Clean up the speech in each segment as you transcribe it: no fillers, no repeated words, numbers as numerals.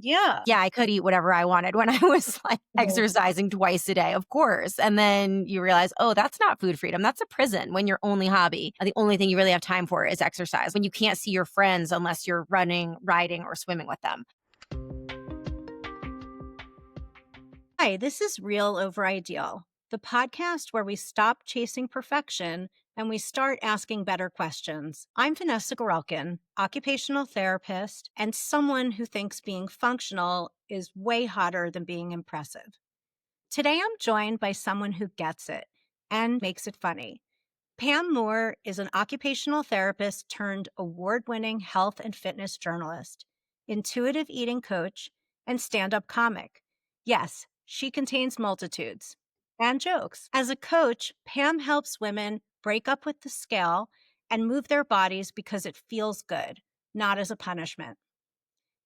Yeah. Yeah, I could eat whatever I wanted when I was like Mhm. exercising twice a day, of course. And then you realize, oh, that's not food freedom. That's a prison when your only hobby, the only thing you really have time for is exercise, when you can't see your friends unless you're running, riding, or swimming with them. Hi, this is Real Over Ideal, the podcast where we stop chasing perfection and we start asking better questions. I'm Vanessa Gorelkin, occupational therapist, and someone who thinks being functional is way hotter than being impressive. Today, I'm joined by someone who gets it and makes it funny. Pam Moore is an occupational therapist turned award-winning health and fitness journalist, intuitive eating coach, and stand-up comic. Yes, she contains multitudes and jokes. As a coach, Pam helps women break up with the scale and move their bodies because it feels good, not as a punishment.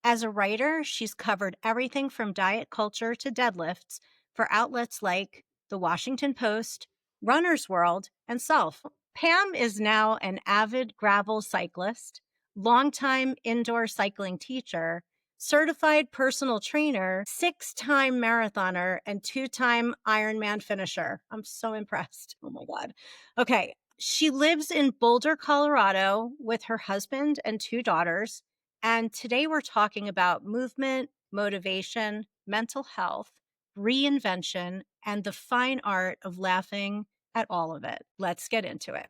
As a writer, she's covered everything from diet culture to deadlifts for outlets like The Washington Post, Runner's World, and Self. Pam is now an avid gravel cyclist, longtime indoor cycling teacher, certified personal trainer, 6-time marathoner, and 2-time Ironman finisher. I'm so impressed. Oh my God. Okay. She lives in Boulder, Colorado with her husband and 2 daughters. And today we're talking about movement, motivation, mental health, reinvention, and the fine art of laughing at all of it. Let's get into it.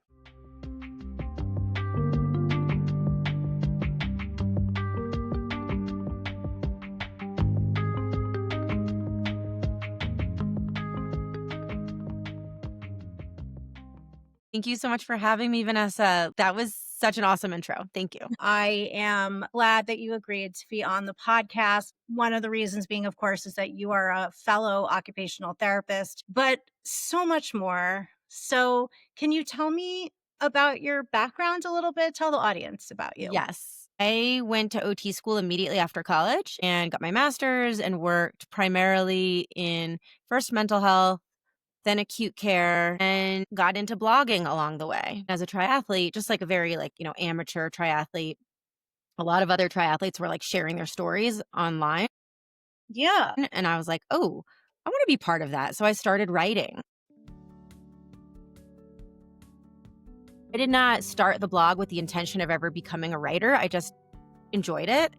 Thank you so much for having me, Vanessa. That was such an awesome intro. Thank you. I am glad that you agreed to be on the podcast. One of the reasons being, of course, is that you are a fellow occupational therapist, but so much more. So, can you tell me about your background a little bit? Tell the audience about you. Yes. I went to OT school immediately after college and got my master's and worked primarily in first mental health, then acute care, and got into blogging along the way. As a triathlete, just like a very amateur triathlete, a lot of other triathletes were like sharing their stories online. Yeah. And I was like, oh, I want to be part of that. So I started writing. I did not start the blog with the intention of ever becoming a writer. I just enjoyed it.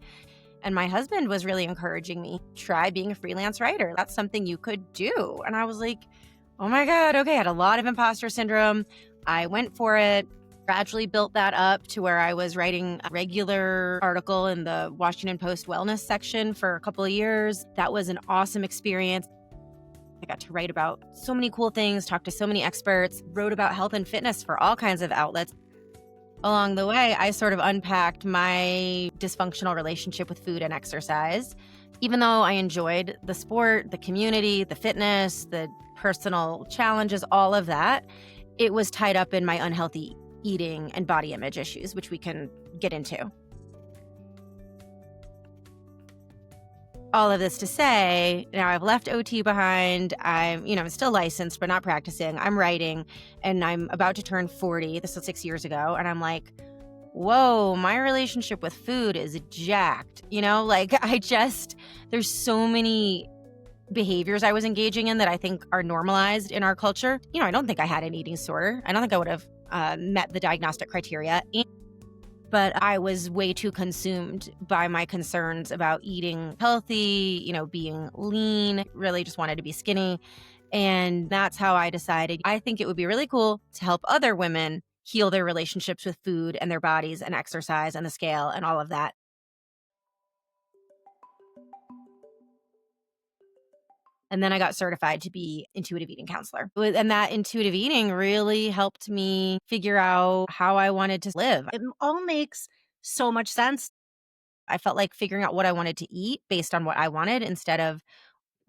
And my husband was really encouraging me, try being a freelance writer. That's something you could do. And I was like, oh my God, okay. I had a lot of imposter syndrome. I went for it, gradually built that up to where I was writing a regular article in the Washington Post wellness section for a couple of years. That was an awesome experience. I got to write about so many cool things, talk to so many experts, wrote about health and fitness for all kinds of outlets. Along the way, I sort of unpacked my dysfunctional relationship with food and exercise. Even though I enjoyed the sport, the community, the fitness, the personal challenges, all of that, it was tied up in my unhealthy eating and body image issues, which we can get into. All of this to say, now I've left OT behind. I'm still licensed, but not practicing. I'm writing, and I'm about to turn 40. This was 6 years ago. And I'm like, whoa, my relationship with food is jacked. There's so many behaviors I was engaging in that I think are normalized in our culture. I don't think I had an eating disorder. I don't think I would have met the diagnostic criteria. But I was way too consumed by my concerns about eating healthy, being lean, really just wanted to be skinny. And that's how I decided I think it would be really cool to help other women heal their relationships with food and their bodies and exercise and the scale and all of that. And then I got certified to be intuitive eating counselor. And that intuitive eating really helped me figure out how I wanted to live. It all makes so much sense. I felt like figuring out what I wanted to eat based on what I wanted instead of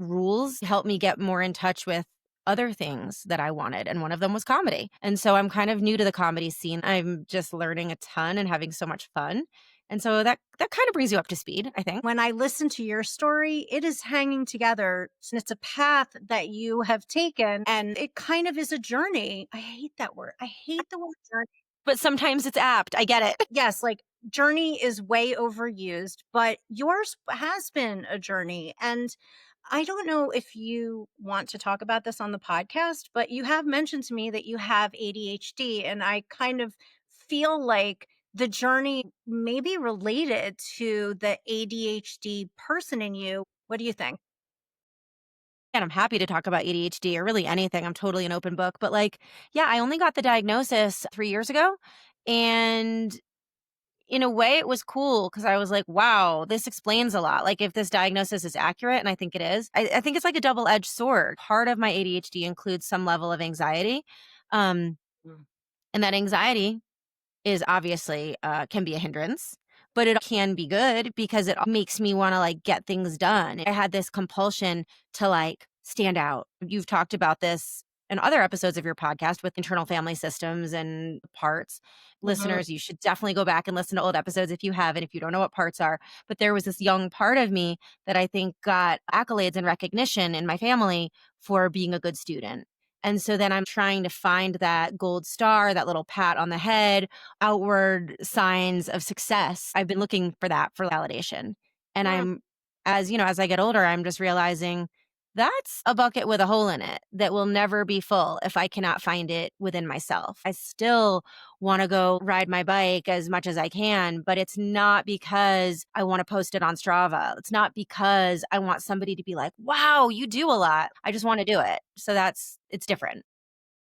rules helped me get more in touch with other things that I wanted. And one of them was comedy. And so I'm kind of new to the comedy scene. I'm just learning a ton and having so much fun. And so that kind of brings you up to speed, I think. When I listen to your story, it is hanging together. And it's a path that you have taken, and it kind of is a journey. I hate that word. I hate the word journey. But sometimes it's apt. I get it. Yes, like journey is way overused, but yours has been a journey. And I don't know if you want to talk about this on the podcast, but you have mentioned to me that you have ADHD. And I kind of feel like the journey may be related to the ADHD person in you. What do you think? And I'm happy to talk about ADHD or really anything. I'm totally an open book. But like, yeah, I only got the diagnosis 3 years ago. And in a way, it was cool because I was like, wow, this explains a lot. Like, if this diagnosis is accurate, and I think it is, I think it's like a double edged sword. Part of my ADHD includes some level of anxiety. Um, Mm. and that anxiety is obviously can be a hindrance, but it can be good because it makes me want to like get things done. I had this compulsion to like stand out. You've talked about this in other episodes of your podcast with internal family systems and parts. Mhm. Listeners, you should definitely go back and listen to old episodes if you haven't, if you don't know what parts are. But there was this young part of me that I think got accolades and recognition in my family for being a good student. And so then I'm trying to find that gold star, that little pat on the head, outward signs of success. I've been looking for that for validation. And Yeah. as I get older, I'm just realizing that's a bucket with a hole in it that will never be full if I cannot find it within myself. I still want to go ride my bike as much as I can, but it's not because I want to post it on Strava. It's not because I want somebody to be like, wow, you do a lot. I just want to do it. So it's different.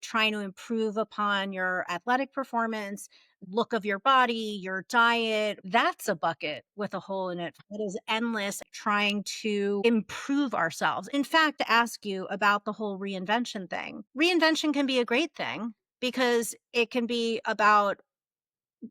Trying to improve upon your athletic performance, look of your body, your diet. That's a bucket with a hole in it. It is endless trying to improve ourselves. In fact, to ask you about the whole reinvention thing. Reinvention can be a great thing because it can be about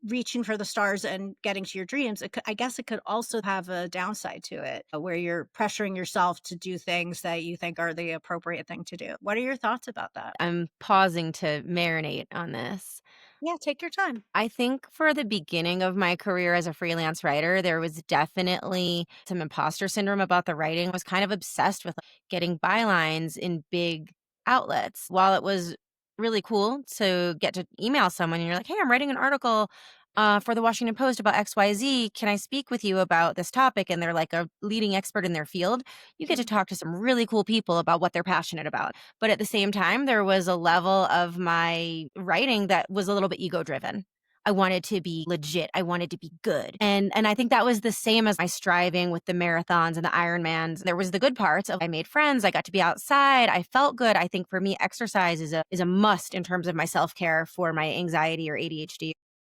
reaching for the stars and getting to your dreams. I guess it could also have a downside to it where you're pressuring yourself to do things that you think are the appropriate thing to do. What are your thoughts about that? I'm pausing to marinate on this. Yeah, take your time. I think for the beginning of my career as a freelance writer, there was definitely some imposter syndrome about the writing. I was kind of obsessed with like, getting bylines in big outlets. While it was really cool to get to email someone and you're like, hey, I'm writing an article for the Washington Post about XYZ. Can I speak with you about this topic? And they're like a leading expert in their field. You get to talk to some really cool people about what they're passionate about. But at the same time, there was a level of my writing that was a little bit ego driven. I wanted to be legit. I wanted to be good. And I think that was the same as my striving with the marathons and the Ironmans. There was the good parts of I made friends, I got to be outside, I felt good. I think for me exercise is a must in terms of my self-care for my anxiety or ADHD.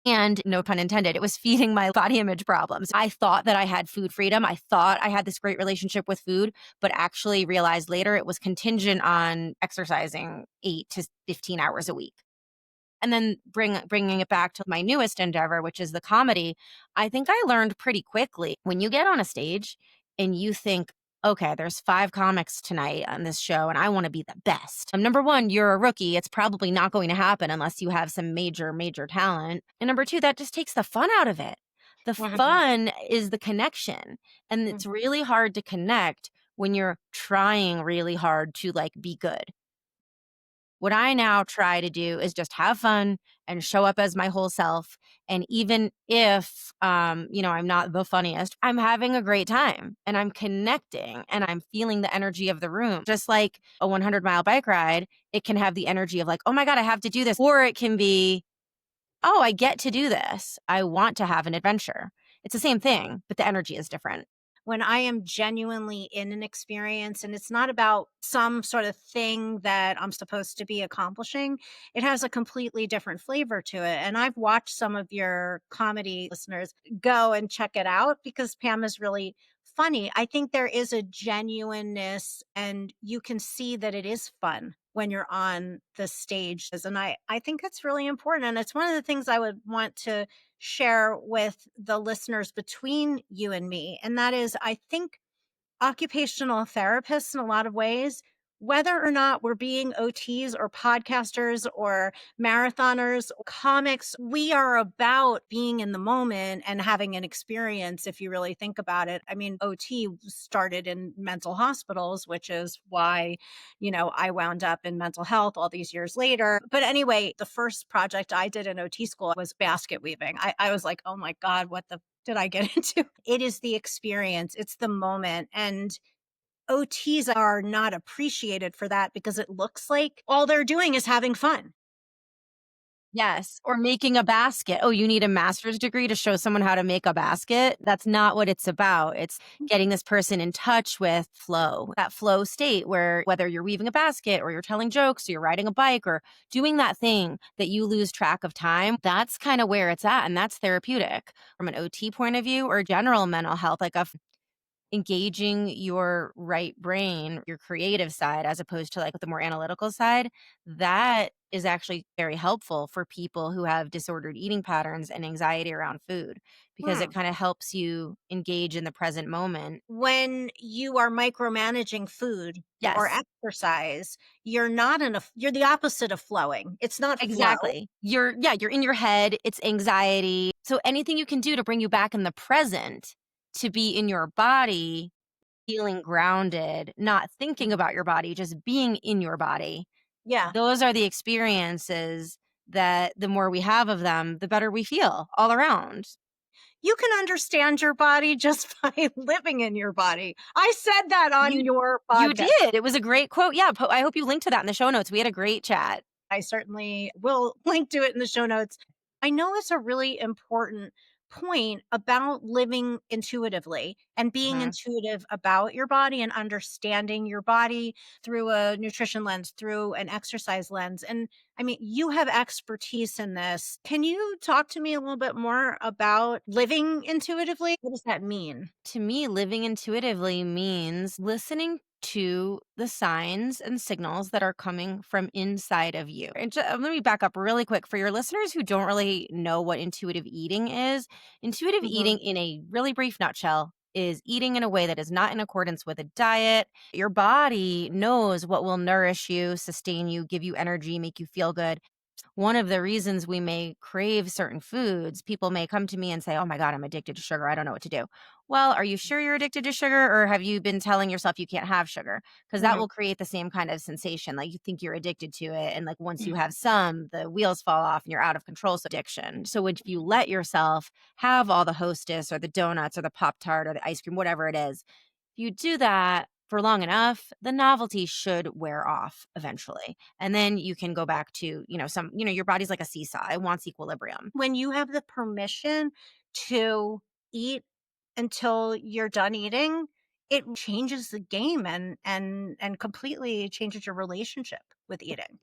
And no pun intended, it was feeding my body image problems. I thought that I had food freedom. I thought I had this great relationship with food, but actually realized later it was contingent on exercising 8 to 15 hours a week. And then bringing it back to my newest endeavor, which is the comedy, I think I learned pretty quickly when you get on a stage and you think, okay, there's 5 comics tonight on this show and I want to be the best. Number 1, you're a rookie. It's probably not going to happen unless you have some major, major talent. And number 2, that just takes the fun out of it. The Mhm, fun is the connection. And it's mhm. really hard to connect when you're trying really hard to like be good. What I now try to do is just have fun and show up as my whole self. And even if, I'm not the funniest, I'm having a great time and I'm connecting and I'm feeling the energy of the room. Just like a 100-mile bike ride, it can have the energy of like, oh my God, I have to do this. Or it can be, oh, I get to do this. I want to have an adventure. It's the same thing, but the energy is different. When I am genuinely in an experience and it's not about some sort of thing that I'm supposed to be accomplishing, it has a completely different flavor to it. And I've watched some of your comedy listeners go and check it out because Pam is really funny. I think there is a genuineness and you can see that it is fun when you're on the stage. And I think that's really important. And it's one of the things I would want to share with the listeners between you and me. And that is, I think occupational therapists, in a lot of ways, Whether or not we're being OTs or podcasters or marathoners, or comics, we are about being in the moment and having an experience if you really think about it. I mean, OT started in mental hospitals, which is why, I wound up in mental health all these years later. But anyway, the first project I did in OT school was basket weaving. I was like, oh my God, what the did I get into? It is the experience, it's the moment. And OTs are not appreciated for that because it looks like all they're doing is having fun. Yes, or making a basket. Oh, you need a master's degree to show someone how to make a basket? That's not what it's about. It's getting this person in touch with flow, that flow state where whether you're weaving a basket or you're telling jokes or you're riding a bike or doing that thing that you lose track of time, that's kind of where it's at. And that's therapeutic from an OT point of view or general mental health, like a engaging your right brain, your creative side, as opposed to like the more analytical side, that is actually very helpful for people who have disordered eating patterns and anxiety around food because it Hmm. kind of helps you engage in the present moment. When you are micromanaging food or Yes, exercise, you're not in a, you're the opposite of flowing. It's not flow. exactly. You're in your head, it's anxiety. So anything you can do to bring you back in the present, to be in your body, feeling grounded, not thinking about your body, just being in your body. Yeah. Those are the experiences that the more we have of them, the better we feel all around. You can understand your body just by living in your body. I said that on You your you podcast. did. It was a great quote. Yeah, I hope you link to that in the show notes. We had a great chat. I certainly will link to it in the show notes. I know it's a really important point about living intuitively and being Mhm. intuitive about your body and understanding your body through a nutrition lens, through an exercise lens. And I mean, you have expertise in this. Can you talk to me a little bit more about living intuitively? What does that mean? To me, living intuitively means listening to the signs and signals that are coming from inside of you. And let me back up really quick for your listeners who don't really know what intuitive eating is. Intuitive Mhm. eating, in a really brief nutshell, is eating in a way that is not in accordance with a diet. Your body knows what will nourish you, sustain you, give you energy, make you feel good. One of the reasons we may crave certain foods, people may come to me and say, "Oh my God, I'm addicted to sugar. I don't know what to do." Well, are you sure you're addicted to sugar or have you been telling yourself you can't have sugar? Because that will Mhm. create the same kind of sensation. Like you think you're addicted to it. And like once you have some, the wheels fall off and you're out of control. So addiction. So if you let yourself have all the hostess or the donuts or the Pop Tart or the ice cream, whatever it is, you do that for long enough, the novelty should wear off eventually. And then you can go back to, your body's like a seesaw. It wants equilibrium. When you have the permission to eat until you're done eating, it changes the game and completely changes your relationship with eating.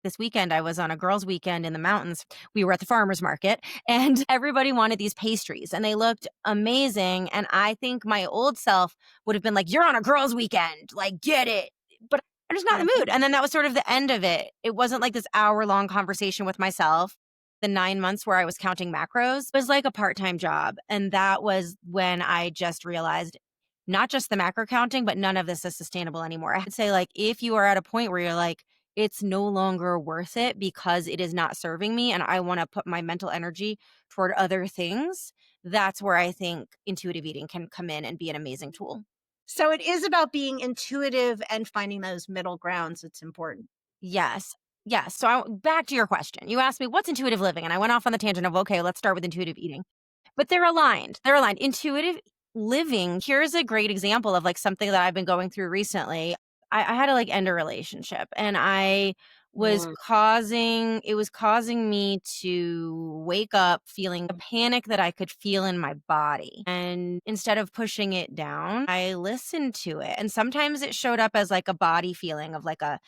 This weekend, I was on a girls' weekend in the mountains. We were at the farmer's market and everybody wanted these pastries and they looked amazing. And I think my old self would have been like, "You're on a girls' weekend, like, get it." But I'm just not in the mood. Mhm. And then that was sort of the end of it. It wasn't like this hour-long conversation with myself. The 9 months where I was counting macros was like a part time job. And that was when I just realized not just the macro counting, but none of this is sustainable anymore. I'd say, like, if you are at a point where you're like, it's no longer worth it because it is not serving me and I want to put my mental energy toward other things, that's where I think intuitive eating can come in and be an amazing tool. So it is about being intuitive and finding those middle grounds. It's important. Yes. Yes. So back to your question. You asked me, what's intuitive living? And I went off on the tangent of, okay, let's start with intuitive eating. But they're aligned. They're aligned. Intuitive living, here's a great example of like something that I've been going through recently. I had to like end a relationship and Mm. it was causing me to wake up feeling a panic that I could feel in my body. And instead of pushing it down, I listened to it. And sometimes it showed up as like a body feeling of like a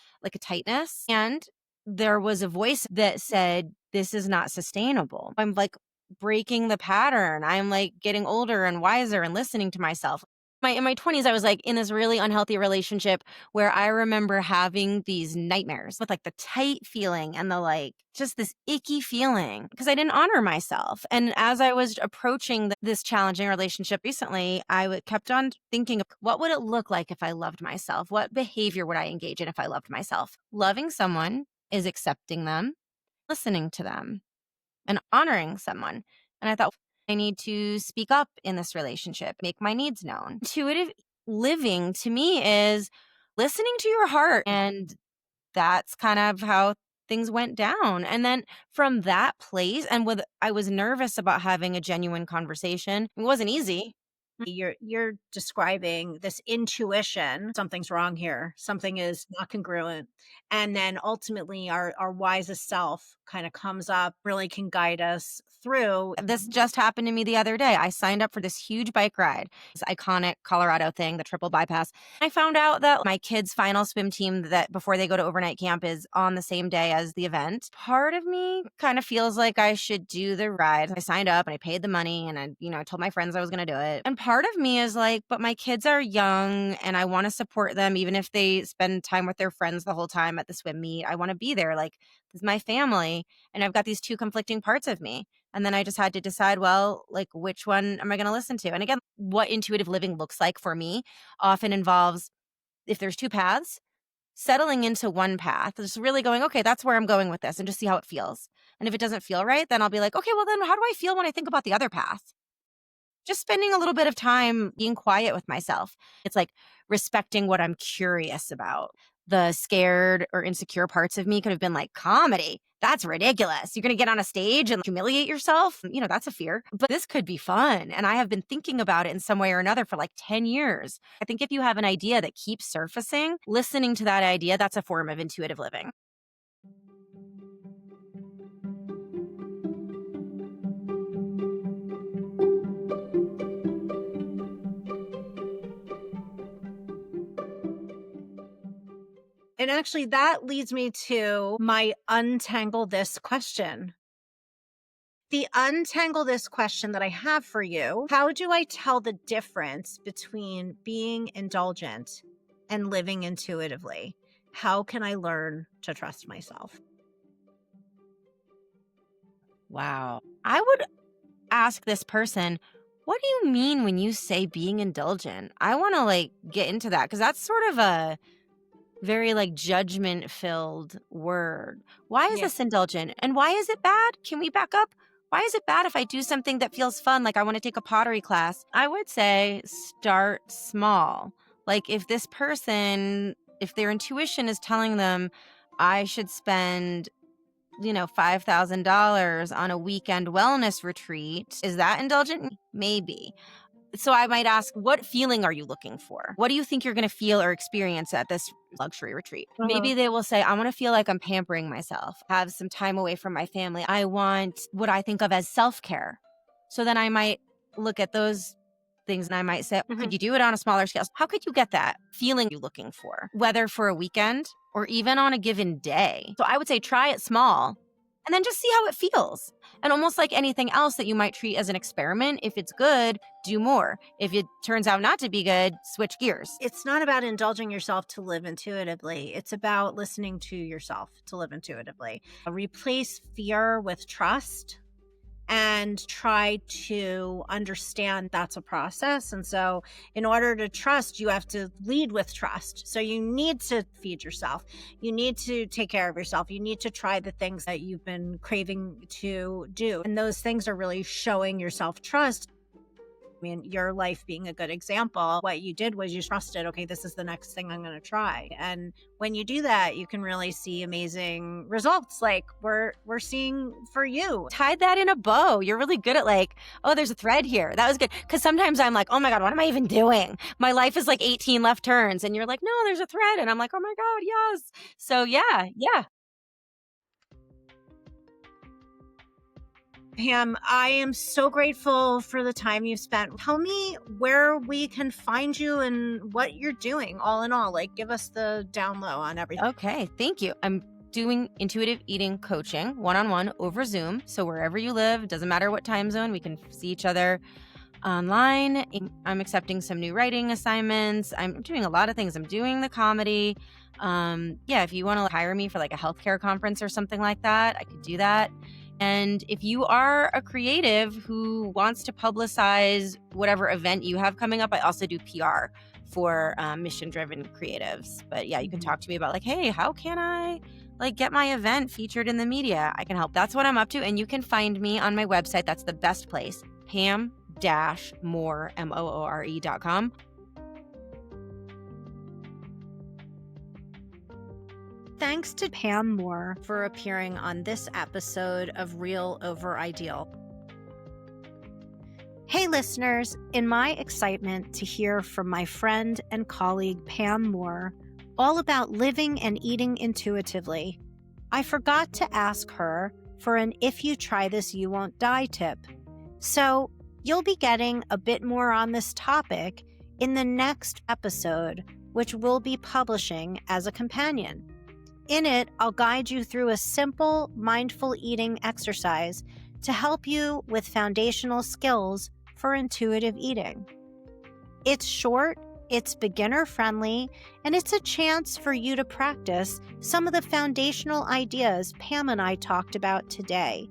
tightness. And there was a voice that said, "This is not sustainable." I'm like breaking the pattern. I'm like getting older and wiser and listening to myself. In my 20s, I was, like, in this really unhealthy relationship where I remember having these nightmares with, like, the tight feeling and the, like, just this icky feeling because I didn't honor myself, and as I was approaching this challenging relationship recently, kept on thinking, of what would it look like if I loved myself? What behavior would I engage in if I loved myself? Loving someone is accepting them, listening to them, and honoring someone. And I thought, I need to speak up in this relationship, make my needs known. Intuitive living to me is listening to your heart. And that's kind of how things went down. And then from that place, I was nervous about having a genuine conversation. It wasn't easy. You're describing this intuition, something's wrong here, something is not congruent. And then ultimately our wisest self kind of comes up, really can guide us through. This just happened to me the other day. I signed up for this huge bike ride, this iconic Colorado thing, the triple bypass. I found out that my kids' final swim team that before they go to overnight camp is on the same day as the event. Part of me kind of feels like I should do the ride. I signed up and I paid the money and I told my friends I was going to do it. And part of me is like, but my kids are young and I want to support them even if they spend time with their friends the whole time at the swim meet. I want to be there. Like, this is my family. And I've got these two conflicting parts of me. And then I just had to decide, well, like, which one am I going to listen to? And again, what intuitive living looks like for me often involves, if there's two paths, settling into one path, just really going, okay, that's where I'm going with this and just see how it feels. And if it doesn't feel right, then I'll be like, okay, well, then how do I feel when I think about the other path? Just spending a little bit of time being quiet with myself. It's like respecting what I'm curious about. The scared or insecure parts of me could have been like, comedy. That's ridiculous. You're going to get on a stage and humiliate yourself. That's a fear. But this could be fun. And I have been thinking about it in some way or another for like 10 years. I think if you have an idea that keeps surfacing, listening to that idea, that's a form of intuitive living. And actually, that leads me to my untangle this question. The untangle this question that I have for you: how do I tell the difference between being indulgent and living intuitively? How can I learn to trust myself? Wow. I would ask this person, what do you mean when you say being indulgent? I want to get into that because that's sort of a very judgment filled word. Why is Yeah. this indulgent? And why is it bad? Can we back up? Why is it bad if I do something that feels fun? Like I want to take a pottery class. I would say start small. Like if this person, if their intuition is telling them I should spend $5,000 on a weekend wellness retreat. Is that indulgent? Maybe. So I might ask, what feeling are you looking for? What do you think you're going to feel or experience at this luxury retreat? Uh-huh. Maybe they will say, I want to feel like I'm pampering myself, have some time away from my family. I want what I think of as self-care. So then I might look at those things and I might say, Mhm. could you do it on a smaller scale? How could you get that feeling you're looking for, whether for a weekend or even on a given day? So I would say try it small and then just see how it feels. And almost like anything else that you might treat as an experiment, if it's good, do more. If it turns out not to be good, switch gears. It's not about indulging yourself to live intuitively. It's about listening to yourself to live intuitively. Replace fear with trust and try to understand that's a process. And so, in order to trust, you have to lead with trust. So, you need to feed yourself. You need to take care of yourself. You need to try the things that you've been craving to do. And those things are really showing yourself trust. I mean, your life being a good example, what you did was you trusted, okay, this is the next thing I'm going to try. And when you do that, you can really see amazing results like we're seeing for you. Tied that in a bow. You're really good at oh, there's a thread here. That was good. Because sometimes I'm like, oh my God, what am I even doing? My life is like 18 left turns. And you're like, no, there's a thread. And I'm like, oh my God, yes. So yeah. Pam, I am so grateful for the time you've spent. Tell me where we can find you and what you're doing, all in all. Give us the down low on everything. Okay, thank you. I'm doing intuitive eating coaching one-on-one over Zoom. So wherever you live, doesn't matter what time zone, we can see each other. online. I'm accepting some new writing assignments. I'm doing a lot of things. I'm doing the comedy. Yeah, if you want to hire me for like a healthcare conference or something like that, I could do that. And if you are a creative who wants to publicize whatever event you have coming up, I also do PR for mission-driven creatives. But yeah, you can talk to me about like, hey, how can I like get my event featured in the media? I can help. That's what I'm up to. And you can find me on my website. That's the best place, Pam-Moore, Moore.com. Thanks to Pam Moore for appearing on this episode of Real Over Ideal. Hey listeners, in my excitement to hear from my friend and colleague Pam Moore all about living and eating intuitively, I forgot to ask her for an "if you try this, you won't die" tip. So you'll be getting a bit more on this topic in the next episode, which we'll be publishing as a companion. In it, I'll guide you through a simple, mindful eating exercise to help you with foundational skills for intuitive eating. It's short, it's beginner-friendly, and it's a chance for you to practice some of the foundational ideas Pam and I talked about today.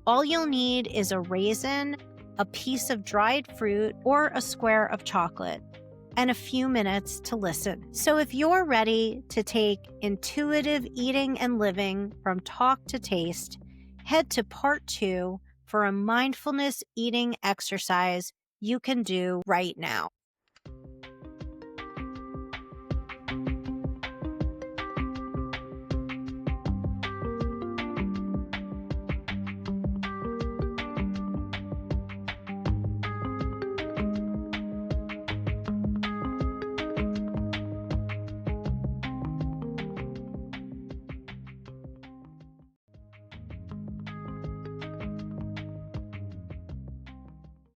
All you'll need is a raisin, a piece of dried fruit, or a square of chocolate, and a few minutes to listen. So if you're ready to take intuitive eating and living from talk to taste, head to part 2 for a mindfulness eating exercise you can do right now.